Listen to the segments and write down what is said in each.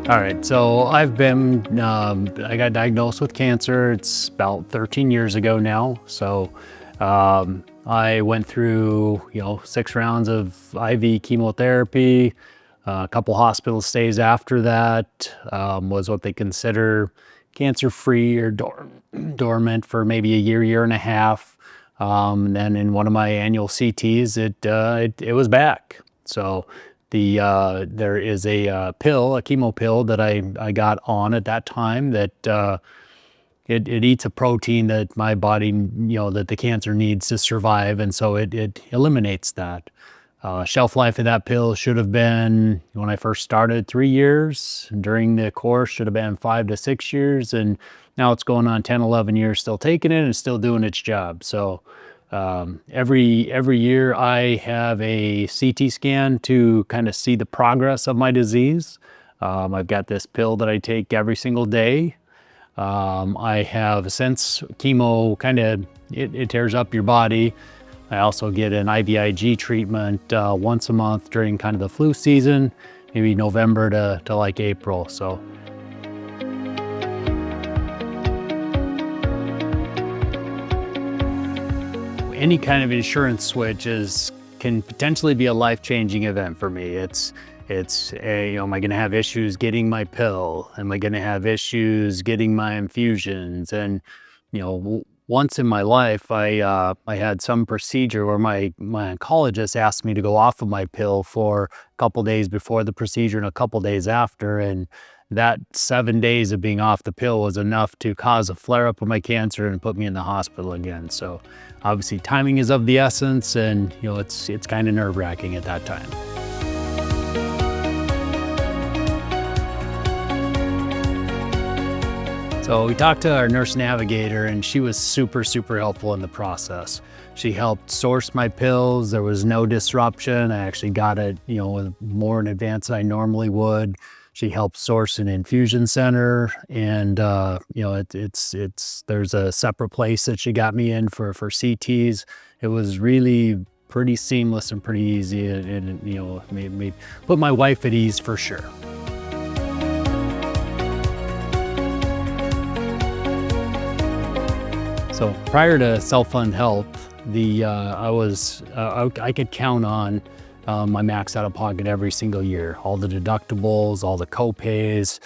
All right, so I got diagnosed with cancer. It's about 13 years ago now. So I went through, 6 rounds of IV chemotherapy, a couple hospital stays after that, was what they consider cancer-free or dormant for maybe a year and a half. Then in one of my annual CTs, it was back. So there is a pill, a chemo pill that I got on at that time that it eats a protein that my body, that the cancer needs to survive, and so it eliminates that. Shelf life of that pill should have been, when I first started, 3 years. During the course, should have been 5 to 6 years, and now it's going on 10, 11 years, still taking it and still doing its job. So every year I have a CT scan to kind of see the progress of my disease. I've got this pill that I take every single day. I have, since chemo it tears up your body, I also get an IVIG treatment once a month during kind of the flu season, maybe November to like April. So any kind of insurance switch can potentially be a life-changing event for me. Am I going to have issues getting my pill? Am I going to have issues getting my infusions? And once in my life, I had some procedure where my oncologist asked me to go off of my pill for a couple days before the procedure and a couple days after, and that 7 days of being off the pill was enough to cause a flare-up of my cancer and put me in the hospital again. So obviously timing is of the essence, and it's kind of nerve-wracking at that time. So we talked to our nurse navigator, and she was super, super helpful in the process. She helped source my pills. There was no disruption. I actually got it, more in advance than I normally would. She helped source an infusion center, and there's a separate place that she got me in for CTs. It was really pretty seamless and pretty easy, and made me put my wife at ease for sure. So prior to Self-Fund Health, I could count on my max out of pocket every single year. All the deductibles, all the co-pays,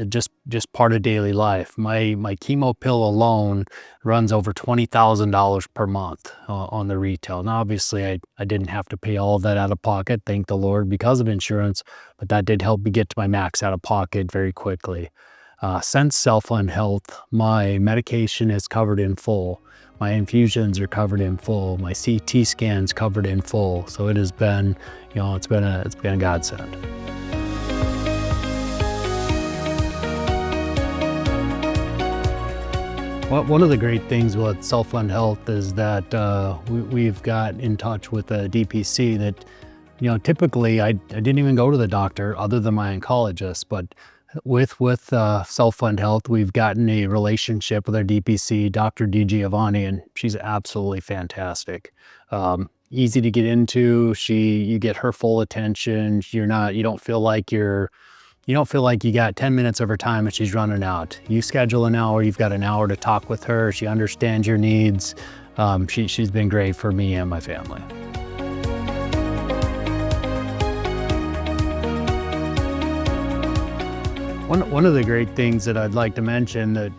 just part of daily life. My chemo pill alone runs over $20,000 per month on the retail. Now, obviously, I didn't have to pay all of that out of pocket, thank the Lord, because of insurance, but that did help me get to my max out of pocket very quickly. Since Self-Fund Health, my medication is covered in full. My infusions are covered in full. My CT scans covered in full. So it has been, it's been a godsend. One of the great things with Self-Fund Health is that we've got in touch with a DPC that, typically I didn't even go to the doctor other than my oncologist, but with Self-Fund Health, we've gotten a relationship with our DPC, Dr. Giovanni, and she's absolutely fantastic. Easy to get into. You get her full attention. You don't feel like you got 10 minutes of her time and she's running out. You schedule an hour, you've got an hour to talk with her. She understands your needs. She's been great for me and my family. One of the great things that I'd like to mention that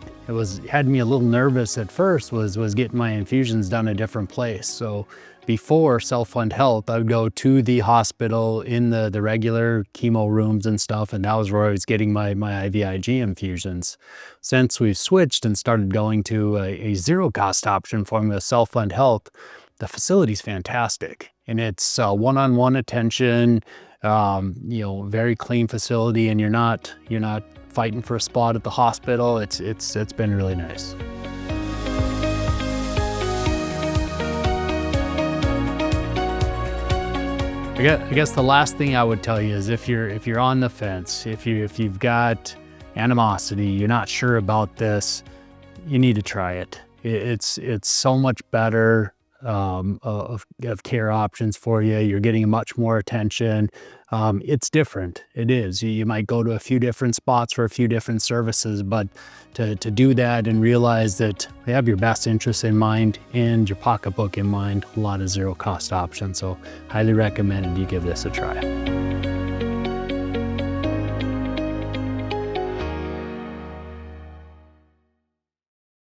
had me a little nervous at first was getting my infusions done a different place. So before Self-Fund Health, I would go to the hospital in the regular chemo rooms and stuff, and that was where I was getting my IVIG infusions. Since we've switched and started going to a zero-cost option for me with Self-Fund Health, the facility's fantastic, and it's one-on-one attention. Very clean facility, and you're not fighting for a spot at the hospital. It's been really nice. I guess the last thing I would tell you is if you're on the fence, if you've got animosity, you're not sure about this, you need to try it. It's so much better of care options for you. You're getting much more attention. It's different. It is. You might go to a few different spots for a few different services, but to do that and realize that they have your best interests in mind and your pocketbook in mind, a lot of zero cost options. So highly recommended you give this a try.